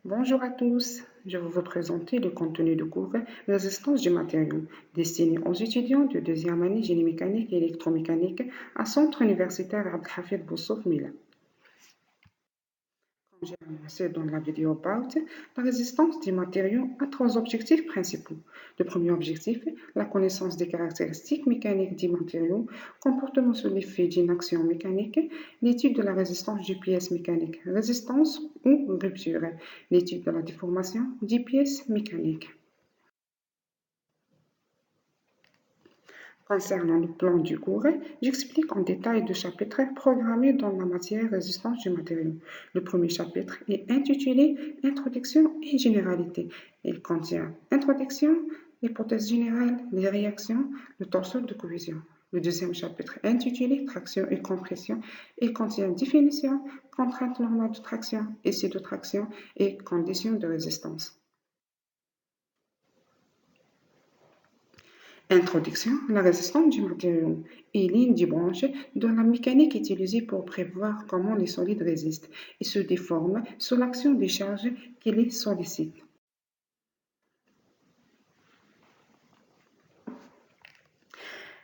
Bonjour à tous, je vais vous présenter le contenu du cours Résistance du matériau, destiné aux étudiants de deuxième année génie mécanique et électromécanique à Centre universitaire Abdelhafid Boussouf Mila. Comme j'ai annoncé dans la vidéo About, la résistance des matériaux a trois objectifs principaux. Le premier objectif, la connaissance des caractéristiques mécaniques des matériaux, comportement sous l'effet d'une action mécanique, l'étude de la résistance des pièces mécaniques, résistance ou rupture, l'étude de la déformation des pièces mécaniques. Concernant le plan du cours, j'explique en détail deux chapitres programmés dans la matière résistance du matériau. Le premier chapitre est intitulé Introduction et généralité. Il contient Introduction, hypothèse générale, les réactions, le torseur de cohésion. Le deuxième chapitre intitulé Traction et compression et contient définition, contraintes normales de traction, essai de traction et conditions de résistance. Introduction, la résistance du matériau est l'une des branches de la mécanique utilisée pour prévoir comment les solides résistent et se déforment sous l'action des charges qui les sollicitent.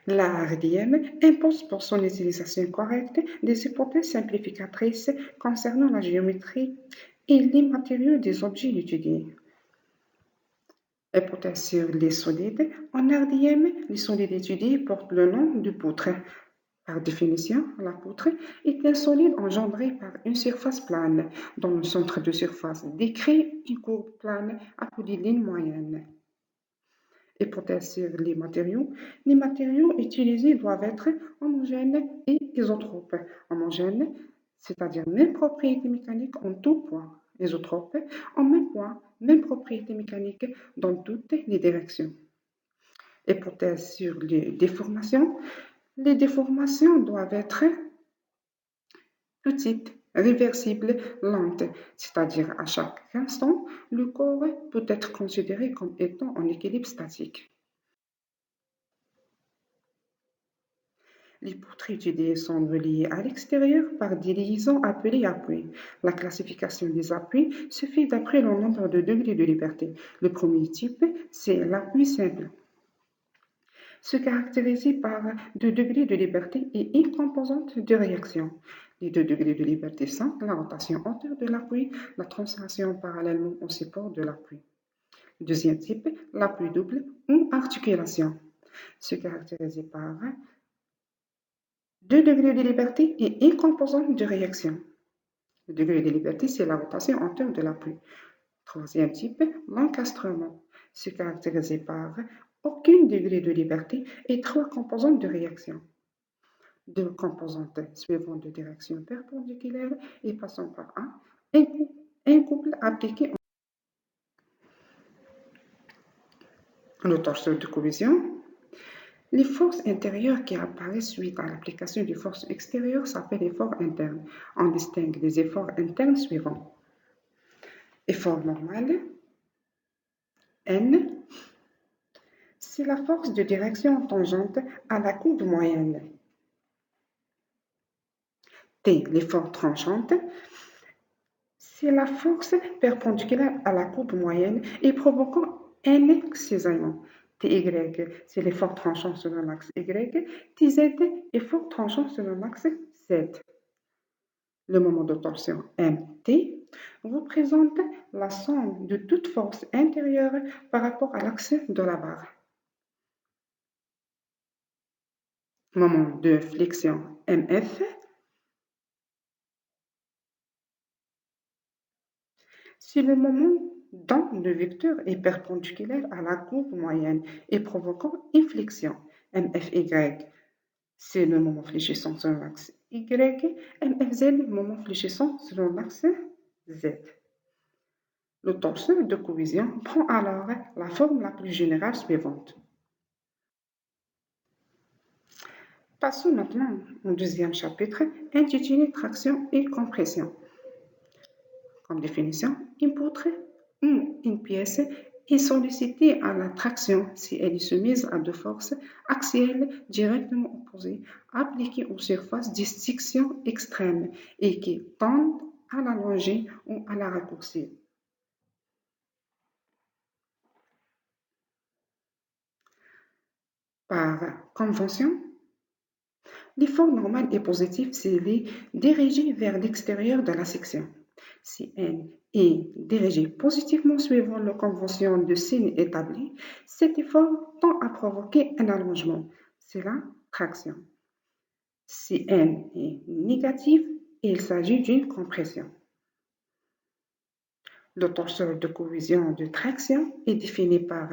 La RDM impose pour son utilisation correcte des hypothèses simplificatrices concernant la géométrie et les matériaux des objets étudiés. Hypothèse sur les solides. En RDM, les solides étudiés portent le nom de poutre. Par définition, la poutre est un solide engendré par une surface plane, dont le centre de surface décrit une courbe plane appelée ligne moyenne. Hypothèse sur les matériaux. Les matériaux utilisés doivent être homogènes et isotropes. Homogènes, c'est-à-dire même propriétés mécaniques en tout point. Isotropes, en même point, même propriétés mécaniques dans toutes les directions. Hypothèse sur les déformations. Les déformations doivent être petites, réversibles, lentes, c'est-à-dire à chaque instant, le corps peut être considéré comme étant en équilibre statique. Les poutres étudiées sont reliées à l'extérieur par des liaisons appelées appuis. La classification des appuis se fait d'après le nombre de degrés de liberté. Le premier type, c'est l'appui simple, se caractérise par 2 degrés de liberté et une composante de réaction. Les 2 degrés de liberté sont la rotation entière de l'appui, la translation parallèlement au support de l'appui. Deuxième type, l'appui double ou articulation, se caractérise par 2 degrés de liberté et une composante de réaction. Le degré de liberté, c'est la rotation entière de l'appui. Troisième type, l'encastrement, se caractérise par aucun degré de liberté et 3 composantes de réaction. 2 composantes suivant de direction perpendiculaire et passant par un couple appliqué en le torseur de cohésion. Les forces intérieures qui apparaissent suite à l'application des forces extérieures s'appellent efforts internes. On distingue les efforts internes suivants. Effort normal, N, c'est la force de direction tangente à la courbe moyenne. T, l'effort tranchante, c'est la force perpendiculaire à la courbe moyenne et provoquant un cisaillement. Ty, c'est l'effort tranchant sur l'axe Y. Tz, effort tranchant sur l'axe Z. Le moment de torsion MT représente la somme de toute force intérieure par rapport à l'axe de la barre. Moment de flexion MF, c'est le moment dont le vecteur est perpendiculaire à la courbe moyenne et provoquant une flexion MFY. C'est le moment fléchissant selon l'axe Y, MFZ, le moment fléchissant selon l'axe Z. Le torseur de cohésion prend alors la forme la plus générale suivante. Passons maintenant au deuxième chapitre intitulé Traction et compression. Comme définition, une poutre ou une pièce est sollicitée à la traction si elle est soumise à deux forces axiales directement opposées appliquées aux surfaces de section extrême et qui tendent à l'allonger ou à la raccourcir. Par convention, l'effort normal est positif s'il est dirigé vers l'extérieur de la section. Si n est dirigé positivement suivant la convention de signe établie, cet effort tend à provoquer un allongement. C'est la traction. Si n est négatif, il s'agit d'une compression. Le torseur de cohésion de traction est défini par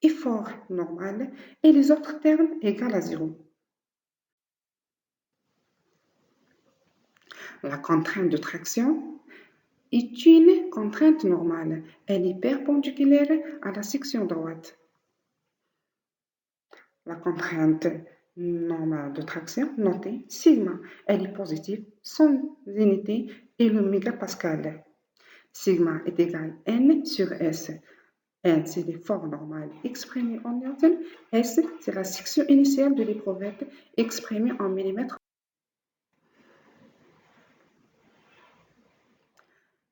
effort normal et les autres termes égaux à zéro. La contrainte de traction est une contrainte normale. Elle est perpendiculaire à la section droite. La contrainte normale de traction, notée sigma, elle est positive, son unité est le mégapascal. Sigma est égal à N sur S. N, c'est l'effort normal exprimé en Newton. S, c'est la section initiale de l'éprouvette exprimée en millimètres.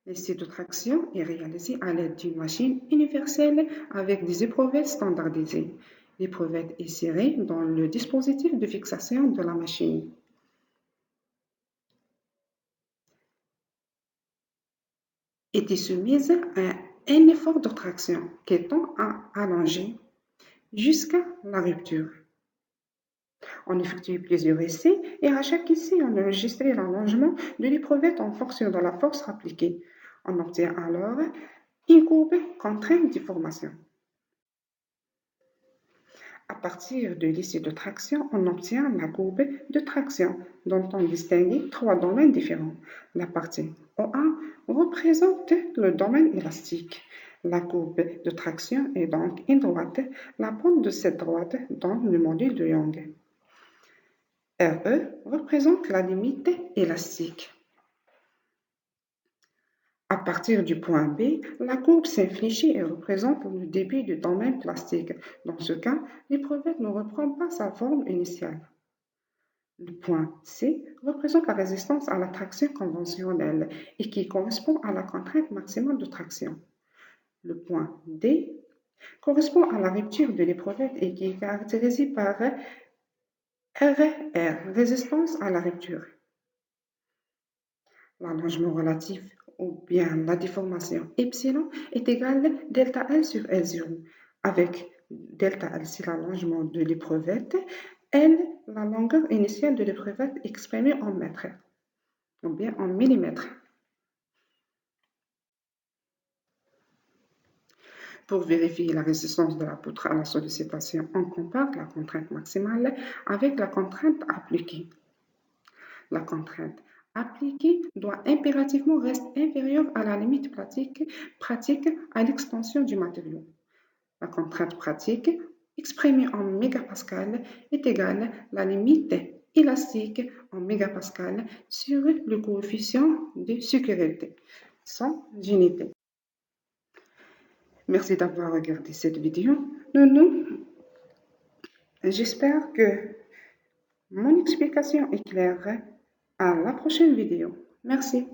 L'essai de traction est réalisé à l'aide d'une machine universelle avec des éprouvettes standardisées. L'éprouvette est serrée dans le dispositif de fixation de la machine. Est soumise à un effort de traction qui tend à allonger jusqu'à la rupture. On effectue plusieurs essais et à chaque essai, on enregistre l'allongement de l'éprouvette en fonction de la force appliquée. On obtient alors une courbe contrainte de formation. À partir de l'essai de traction, on obtient la courbe de traction, dont on distingue trois domaines différents. La partie OA représente le domaine élastique. La courbe de traction est donc une droite. La pointe de cette droite donne le module de Young. RE représente la limite élastique. À partir du point B, la courbe s'infléchit et représente le début du domaine plastique. Dans ce cas, l'éprouvette ne reprend pas sa forme initiale. Le point C représente la résistance à la traction conventionnelle et qui correspond à la contrainte maximale de traction. Le point D correspond à la rupture de l'éprouvette et qui est caractérisé par RR, résistance à la rupture. L'allongement relatif ou bien la déformation epsilon est égal à delta L sur L0, avec delta L c'est l'allongement de l'éprouvette, L la longueur initiale de l'éprouvette exprimée en mètres ou bien en millimètres. Pour vérifier la résistance de la poutre à la sollicitation, on compare la contrainte maximale avec la contrainte appliquée. La contrainte appliquée doit impérativement rester inférieure à la limite pratique à l'extension du matériau. La contrainte pratique, exprimée en mégapascal, est égale à la limite élastique en mégapascal sur le coefficient de sécurité, sans unité. Merci d'avoir regardé cette vidéo. J'espère que mon explication est claire. À la prochaine vidéo. Merci.